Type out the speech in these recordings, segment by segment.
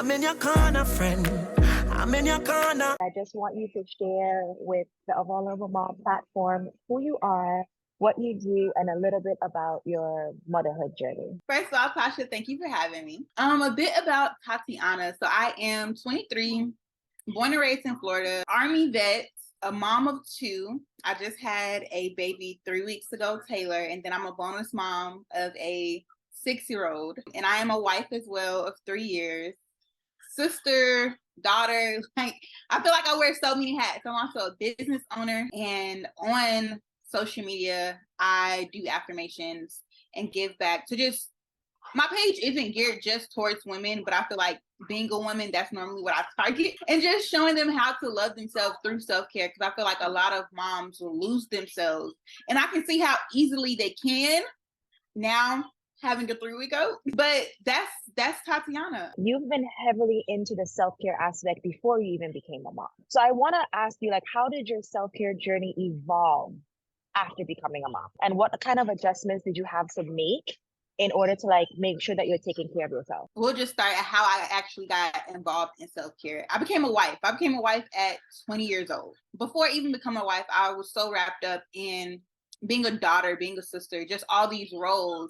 I'm in your corner, friend. I'm in your corner. I just want you to share with the Vulnerable Mom platform who you are, what you do, and a little bit about your motherhood journey. First of all, Tasha, thank you for having me. A bit about Tatyana. So I am 23, born and raised in Florida, Army vet, a mom of two. I just had a baby 3 weeks ago, Taylor, and then I'm a bonus mom of a 6-year-old. And I am a wife as well of 3 years, sister, daughter. Like, I feel like I wear so many hats. I'm also a business owner, and on social media, I do affirmations and give back to just, my page isn't geared just towards women, but I feel like being a woman, that's normally what I target, and just showing them how to love themselves through self-care, because I feel like a lot of moms will lose themselves, and I can see how easily they can now having a 3-week-old. But that's Tatyana. You've been heavily into the self-care aspect before you even became a mom. So I want to ask you, like, how did your self-care journey evolve after becoming a mom? And what kind of adjustments did you have to make in order to like make sure that you're taking care of yourself? We'll just start at how I actually got involved in self-care. I became a wife. I became a wife at 20 years old. Before even becoming a wife, I was so wrapped up in being a daughter, being a sister, just all these roles.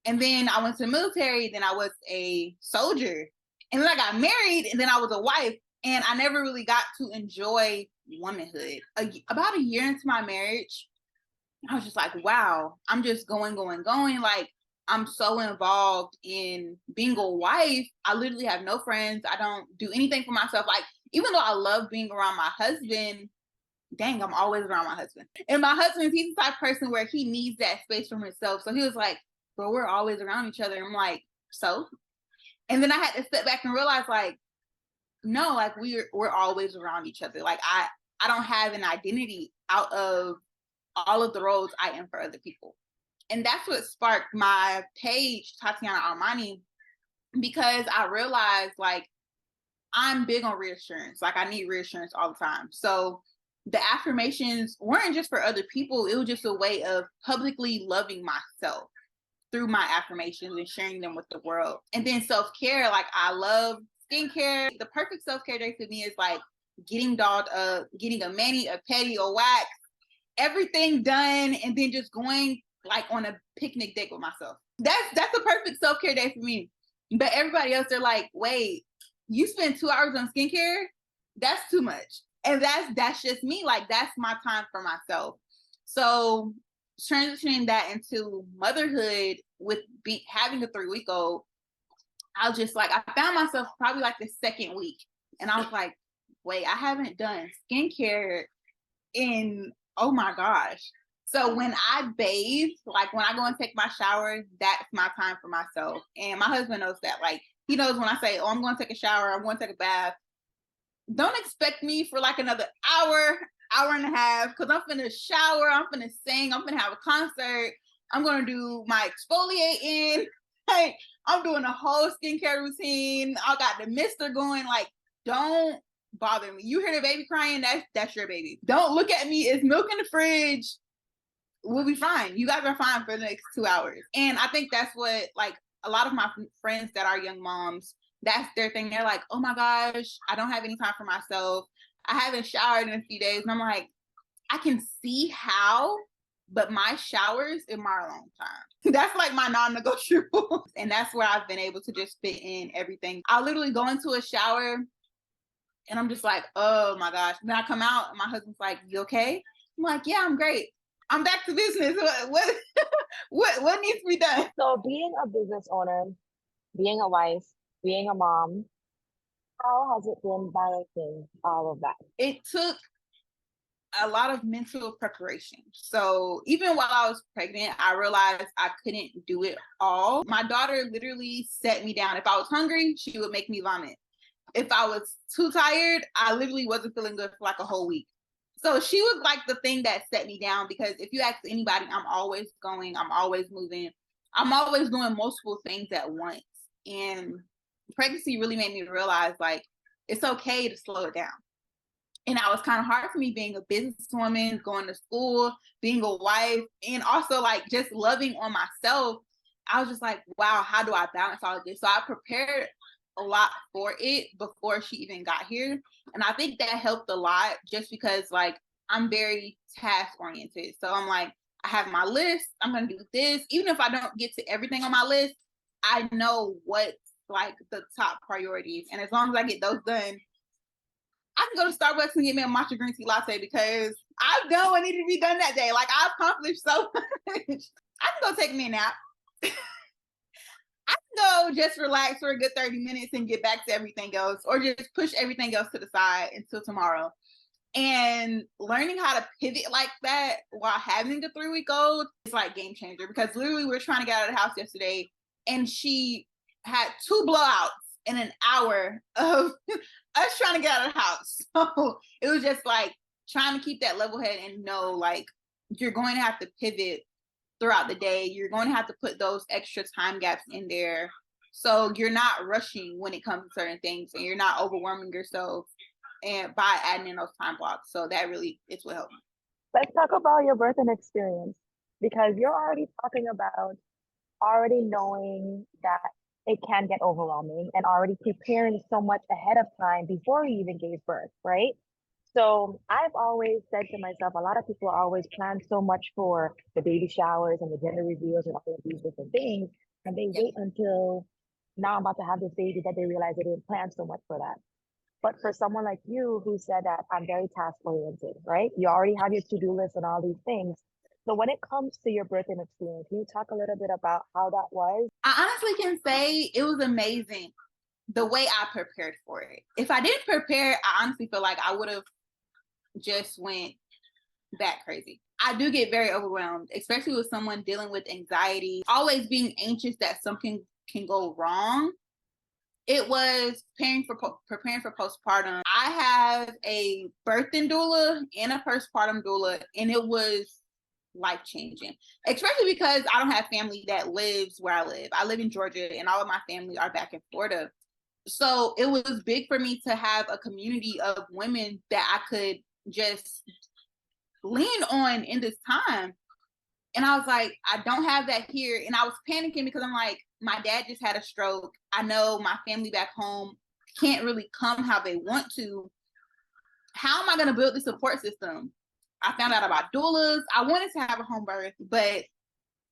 And then I went to the military, then I was a soldier, and then I got married, and then I was a wife, and I never really got to enjoy womanhood. About a year into my marriage, I was just like, wow, I'm just going. Like, I'm so involved in being a wife. I literally have no friends. I don't do anything for myself. Like, even though I love being around my husband, dang, I'm always around my husband. And my husband, he's the type of person where he needs that space for himself. So he was like, bro, we're always around each other. I'm like, so? And then I had to step back and realize, like, no, like we're always around each other. Like, I don't have an identity out of all of the roles I am for other people. And that's what sparked my page, Tatyana Armani, because I realized, like, I'm big on reassurance. Like, I need reassurance all the time. So the affirmations weren't just for other people. It was just a way of publicly loving myself through my affirmations and sharing them with the world. And then self-care, like, I love skincare. The perfect self-care day for me is like getting dolled up, getting a mani, a pedi, a wax, everything done, and then just going like on a picnic date with myself. That's a perfect self-care day for me. But everybody else, they're like, wait, you spend 2 hours on skincare? That's too much. And that's just me. Like, that's my time for myself. So transitioning that into motherhood with having a 3-week-old, I was just like, I found myself probably like the second week, and I was like, wait, I haven't done skincare in, oh my gosh. So when I bathe, like when I go and take my shower, that's my time for myself. And my husband knows that. Like, he knows when I say, oh, I'm going to take a shower, I'm going to take a bath, don't expect me for like another hour and a half, because I'm finna shower, I'm finna sing, I'm finna have a concert, I'm gonna do my exfoliating, like, I'm doing a whole skincare routine, I got the mister going. Like, don't bother me. You hear the baby crying, that's your baby. Don't look at me, it's milk in the fridge, we'll be fine. You guys are fine for the next 2 hours. And I think that's what, like, a lot of my friends that are young moms, that's their thing. They're like, oh my gosh, I don't have any time for myself, I haven't showered in a few days. And I'm like, I can see how, but my showers in my alone time. That's like my non-negotiable. And that's where I've been able to just fit in everything. I literally go into a shower and I'm just like, oh my gosh. Then I come out and my husband's like, you okay? I'm like, yeah, I'm great. I'm back to business. What needs to be done? So being a business owner, being a wife, being a mom, how has it been balancing all of that? It took a lot of mental preparation. So even while I was pregnant, I realized I couldn't do it all. My daughter literally set me down. If I was hungry, she would make me vomit. If I was too tired, I literally wasn't feeling good for like a whole week. So she was like the thing that set me down, because if you ask anybody, I'm always going, I'm always moving, I'm always doing multiple things at once. And pregnancy really made me realize, like, it's okay to slow it down. And it was kind of hard for me being a businesswoman, going to school, being a wife, and also like just loving on myself. I was just like, wow, how do I balance all of this? So I prepared a lot for it before she even got here. And I think that helped a lot just because like I'm very task oriented. So I'm like, I have my list, I'm gonna do this. Even if I don't get to everything on my list, I know what's like the top priorities. And as long as I get those done, I can go to Starbucks and get me a matcha green tea latte because I've done what needed to be done that day. Like I accomplished so much. I can go take me a nap. I can go just relax for a good 30 minutes and get back to everything else, or just push everything else to the side until tomorrow. And learning how to pivot like that while having a 3-week-old is like game changer, because literally we were trying to get out of the house yesterday and she had 2 blowouts in an hour of us trying to get out of the house. So it was just like trying to keep that level head and know like you're going to have to pivot throughout the day. You're going to have to put those extra time gaps in there so you're not rushing when it comes to certain things and you're not overwhelming yourself and by adding in those time blocks. So that really is what helped me. Let's talk about your birthing experience, because you're already talking about already knowing that it can get overwhelming and already preparing so much ahead of time before you even gave birth, right? So I've always said to myself, a lot of people always plan so much for the baby showers and the gender reveals and all of these different things, and they wait until now I'm about to have this baby that they realize they didn't plan so much for that. But for someone like you who said that I'm very task oriented, right? You already have your to-do list and all these things. So when it comes to your birthing experience, can you talk a little bit about how that was? I honestly can say it was amazing the way I prepared for it. If I didn't prepare, I honestly feel like I would have just went that crazy. I do get very overwhelmed, especially with someone dealing with anxiety, always being anxious that something can go wrong. It was preparing for postpartum. I have a birthing doula and a postpartum doula, and it was life changing, especially because I don't have family that lives where I live. I live in Georgia, and all of my family are back in Florida. So it was big for me to have a community of women that I could just lean on in this time. And I was like, I don't have that here. And I was panicking because I'm like, my dad just had a stroke. I know my family back home can't really come how they want to. How am I going to build the support system? I found out about doulas. I wanted to have a home birth, but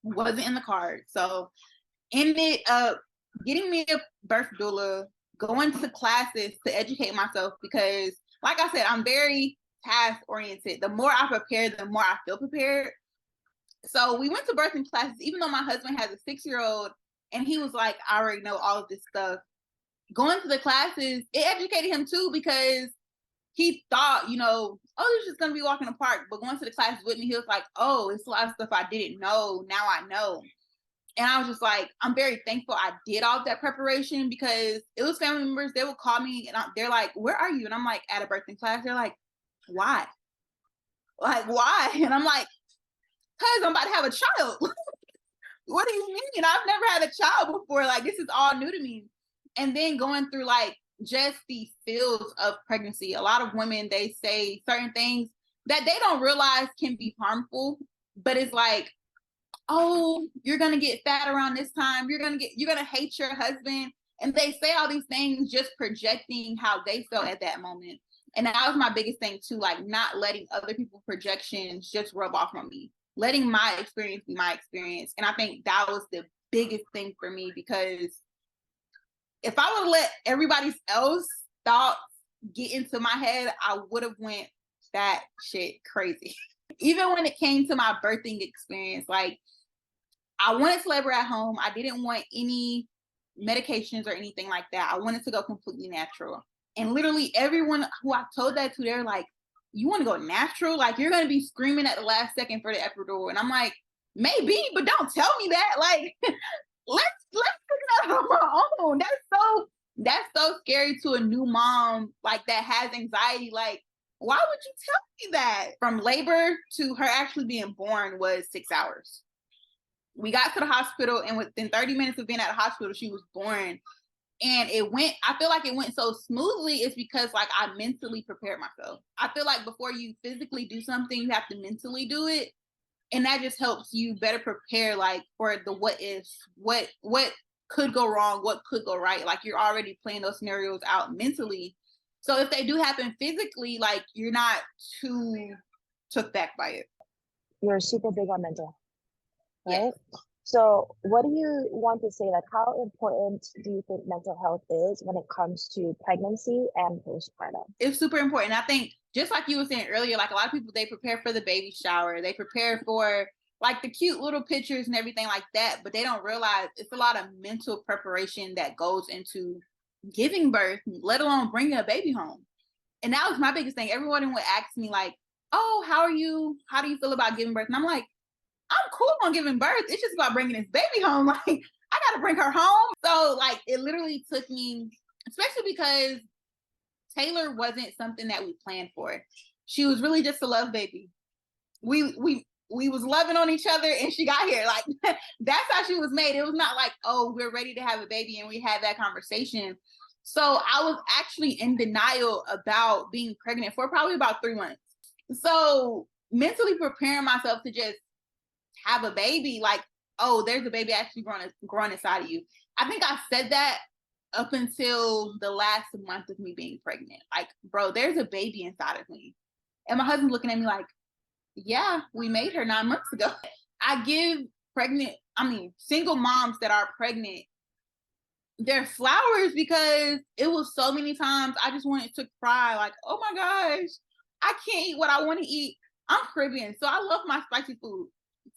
wasn't in the card. So ended up getting me a birth doula, going to classes to educate myself because, like I said, I'm very task oriented. The more I prepare, the more I feel prepared. So we went to birthing classes, even though my husband has a 6-year-old, and he was like, I already know all of this stuff. Going to the classes, it educated him too, because he thought, oh, he's just going to be walking in the park. But going to the classes with me, he was like, oh, it's a lot of stuff I didn't know. Now I know. And I was just like, I'm very thankful I did all of that preparation, because it was family members. They would call me and they're like, where are you? And I'm like, at a birthing class. They're like, why? Like, why? And I'm like, because I'm about to have a child. What do you mean? I've never had a child before. Like, this is all new to me. And then going through like just the feels of pregnancy. A lot of women, they say certain things that they don't realize can be harmful, but it's like, oh, you're going to get fat around this time. You're going to hate your husband. And they say all these things just projecting how they felt at that moment. And that was my biggest thing too, like not letting other people's projections just rub off on me, letting my experience be my experience. And I think that was the biggest thing for me, because if I would have let everybody else thoughts get into my head, I would have went that shit crazy. Even when it came to my birthing experience, like I wanted to labor at home. I didn't want any medications or anything like that. I wanted to go completely natural. And literally everyone who I told that to, they're like, you want to go natural? Like, you're going to be screaming at the last second for the epidural. And I'm like, maybe, but don't tell me that. Like, let's figure it out on my own. That's so scary to a new mom, like, that has anxiety. Like, why would you tell me that? From labor to her actually being born was 6 hours. We got to the hospital, and within 30 minutes of being at the hospital, she was born. And I feel like it went so smoothly. It's because like I mentally prepared myself. I feel like before you physically do something, you have to mentally do it. And that just helps you better prepare like for the what ifs, what could go wrong, what could go right. Like you're already playing those scenarios out mentally. So if they do happen physically, like you're not too took back by it. You're super big on mental, right? Yes. So what do you want to say, like how important do you think mental health is when it comes to pregnancy and postpartum? It's super important. I think just like you were saying earlier, like a lot of people, they prepare for the baby shower, they prepare for like the cute little pictures and everything like that, but they don't realize it's a lot of mental preparation that goes into giving birth, let alone bringing a baby home. And that was my biggest thing. Everyone would ask me like, oh, how are you? How do you feel about giving birth? And I'm like, I'm cool on giving birth. It's just about bringing this baby home. Like, I got to bring her home. So like, it literally took me, especially because Taylor wasn't something that we planned for. She was really just a love baby. We was loving on each other and she got here. Like that's how she was made. It was not like, oh, we're ready to have a baby and we had that conversation. So I was actually in denial about being pregnant for probably about 3 months. So mentally preparing myself to just have a baby, like, oh, there's a baby actually growing inside of you. I think I said that up until the last month of me being pregnant. Like, bro, there's a baby inside of me. And my husband's looking at me like, yeah, we made her 9 months ago. I give single moms that are pregnant their flowers because it was so many times I just wanted to cry like, oh my gosh, I can't eat what I want to eat. I'm Caribbean, so I love my spicy food.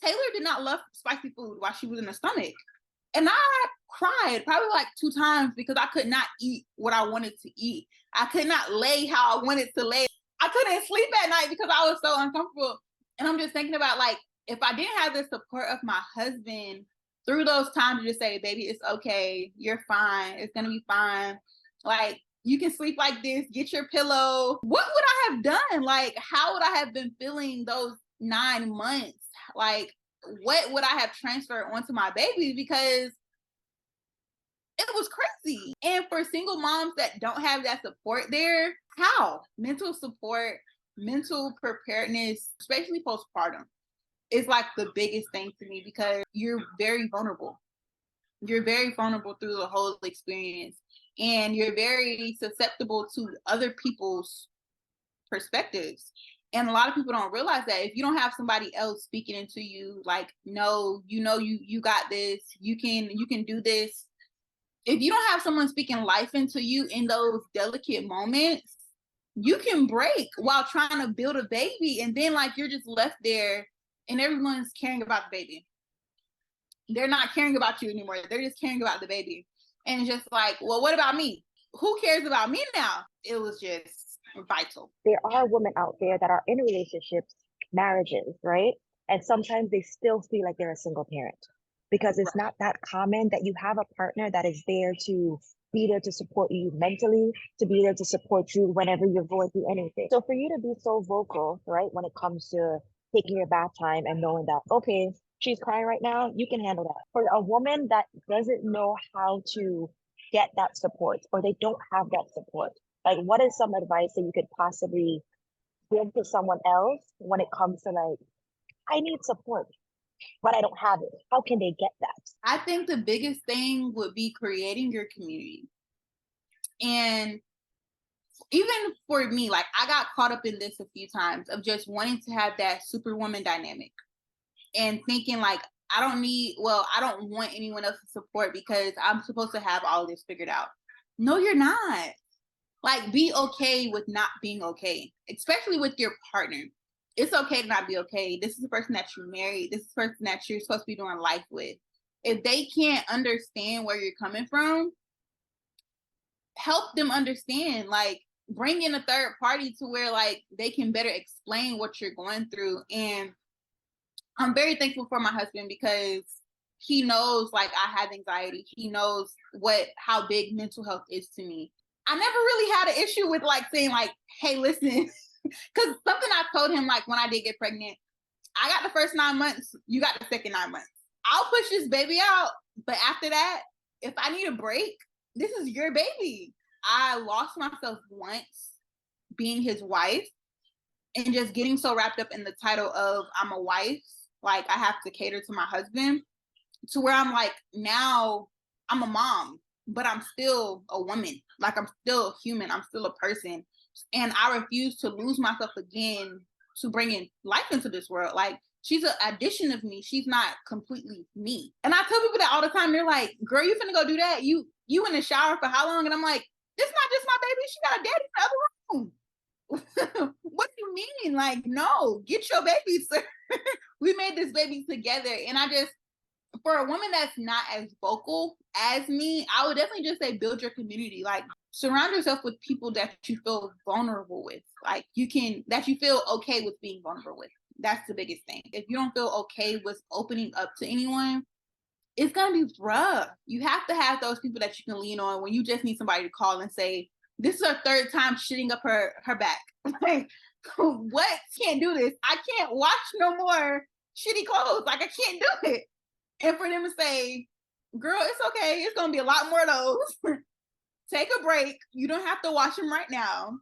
Taylor did not love spicy food while she was in the stomach. And I cried probably like 2 times because I could not eat what I wanted to eat. I could not lay how I wanted to lay. I couldn't sleep at night because I was so uncomfortable. And I'm just thinking about like, if I didn't have the support of my husband through those times to just say, baby, it's okay. You're fine. It's going to be fine. Like, you can sleep like this. Get your pillow. What would I have done? Like, how would I have been feeling those 9 months? Like, what would I have transferred onto my baby? Because it was crazy. And for single moms that don't have that support there, how? Mental support, mental preparedness, especially postpartum, is like the biggest thing to me because you're very vulnerable. You're very vulnerable through the whole experience. And you're very susceptible to other people's perspectives. And a lot of people don't realize that if you don't have somebody else speaking into you, like, no, you got this, you can do this. If you don't have someone speaking life into you in those delicate moments, you can break while trying to build a baby. And then like, you're just left there and everyone's caring about the baby. They're not caring about you anymore. They're just caring about the baby. And it's just like, well, what about me? Who cares about me now? It was just vital. There are women out there that are in relationships, marriages, right? And sometimes they still feel like they're a single parent because it's not that common that you have a partner that is there to be there to support you mentally, to be there to support you whenever you're going through anything. So for you to be so vocal, right, when it comes to taking your bath time and knowing that, okay, she's crying right now, you can handle that. For a woman that doesn't know how to get that support or they don't have that support, like what is some advice that you could possibly give to someone else when it comes to like, I need support, but I don't have it. How can they get that? I think the biggest thing would be creating your community. And even for me, like I got caught up in this a few times of just wanting to have that superwoman dynamic and thinking like, I don't want anyone else's support because I'm supposed to have all this figured out. No, you're not. Like, be okay with not being okay, especially with your partner. It's okay to not be okay. This is the person that you married. This is the person that you're supposed to be doing life with. If they can't understand where you're coming from, help them understand. Like, bring in a third party to where like they can better explain what you're going through. And I'm very thankful for my husband because he knows like I have anxiety. He knows how big mental health is to me. I never really had an issue with like saying like, hey, listen, because something I told him like when I did get pregnant, I got the first 9 months, you got the second 9 months. I'll push this baby out, but after that, if I need a break, this is your baby. I lost myself once being his wife and just getting so wrapped up in the title of I'm a wife, like I have to cater to my husband, to where I'm like, now I'm a mom, but I'm still a woman. Like, I'm still a human. I'm still a person. And I refuse to lose myself again to bring in life into this world. Like, she's an addition of me. She's not completely me. And I tell people that all the time. They're like, girl, you finna go do that? You in the shower for how long? And I'm like, it's not just my baby. She got a daddy in the other room. What do you mean? Like, no, get your baby, sir. We made this baby together. And I just, for a woman that's not as vocal as me, I would definitely just say build your community. Like, surround yourself with people that you feel vulnerable with. Like, that you feel okay with being vulnerable with. That's the biggest thing. If you don't feel okay with opening up to anyone, it's gonna be rough. You have to have those people that you can lean on when you just need somebody to call and say, this is her third time shitting up her back. Like, what? Can't do this. I can't watch no more shitty clothes. Like, I can't do it. And for them to say, girl, it's okay. It's gonna be a lot more of those. Take a break. You don't have to wash them right now.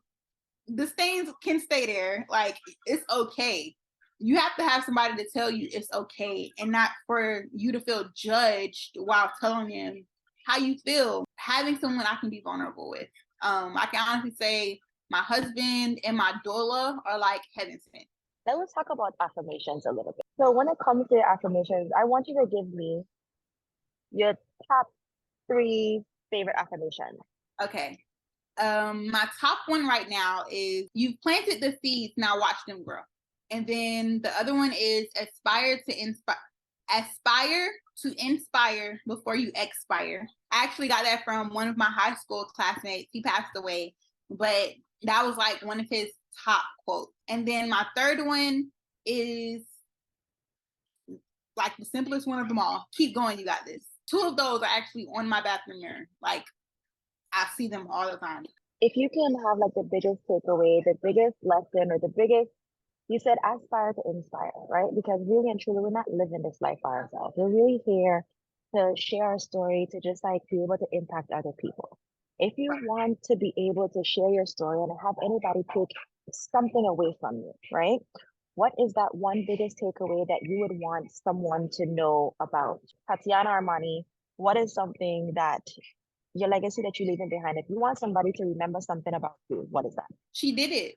The stains can stay there. Like, it's okay. You have to have somebody to tell you it's okay, and not for you to feel judged while telling them how you feel. Having someone I can be vulnerable with. I can honestly say my husband and my doula are like heaven sent. Now let's talk about affirmations a little bit. So when it comes to affirmations, I want you to give me your top 3 favorite affirmations. Okay. My top one right now is, you've planted the seeds, now watch them grow. And then the other one is, aspire to inspire before you expire. I actually got that from one of my high school classmates. He passed away, but that was like one of his top quotes. And then my third one is like the simplest one of them all. Keep going, you got this. 2 of those are actually on my bathroom mirror. Like, I see them all the time. If you can have like the biggest takeaway, the biggest lesson, or the biggest, you said aspire to inspire, right? Because really and truly, we're not living this life by ourselves. We're really here to share our story, to just like be able to impact other people. If you want to be able to share your story and have anybody take something away from you, right? What is that one biggest takeaway that you would want someone to know about? Tatyana Armani, what is something that your legacy that you're leaving behind? If you want somebody to remember something about you, what is that? She did it.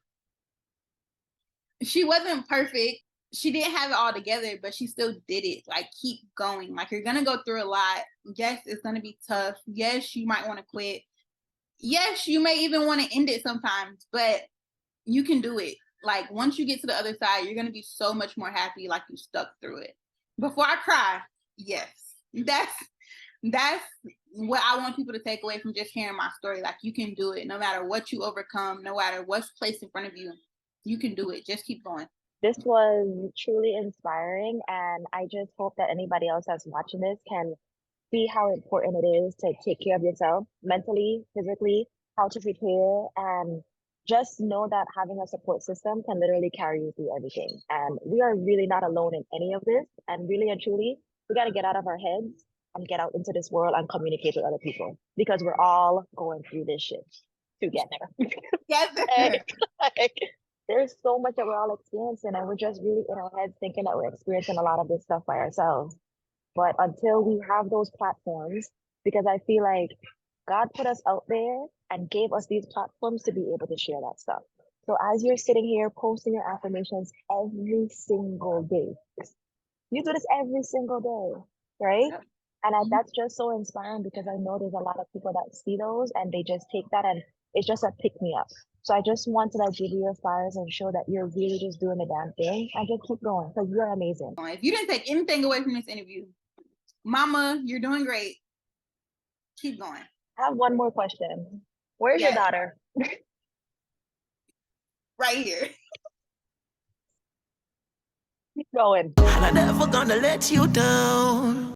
She wasn't perfect. She didn't have it all together, but she still did it. Like, keep going. Like, you're gonna go through a lot. Yes, it's gonna be tough. Yes, you might want to quit. Yes, you may even want to end it sometimes, but you can do it. Like, once you get to the other side, you're gonna be so much more happy, like you stuck through it. Before I cry, yes, that's what I want people to take away from just hearing my story. Like, you can do it, no matter what you overcome, no matter what's placed in front of you. You can do it. Just keep going. This was truly inspiring, and I just hope that anybody else that's watching this can see how important it is to take care of yourself mentally, physically, how to prepare, and just know that having a support system can literally carry you through everything. And we are really not alone in any of this. And really and truly, we got to get out of our heads and get out into this world and communicate with other people, because we're all going through this shit together. Together. like, there's so much that we're all experiencing, and we're just really in our heads thinking that we're experiencing a lot of this stuff by ourselves. But until we have those platforms, because I feel like God put us out there and gave us these platforms to be able to share that stuff. So as you're sitting here posting your affirmations every single day, you do this every single day, right? Yep. And that's just so inspiring, because I know there's a lot of people that see those and they just take that and it's just a pick me up. So I just want to like give you your flowers and show that you're really just doing the damn thing, and just keep going, because you're amazing. If you didn't take anything away from this interview, Mama, you're doing great. Keep going. I have one more question. Where's your daughter? Right here. Keep going. I'm never gonna let you down.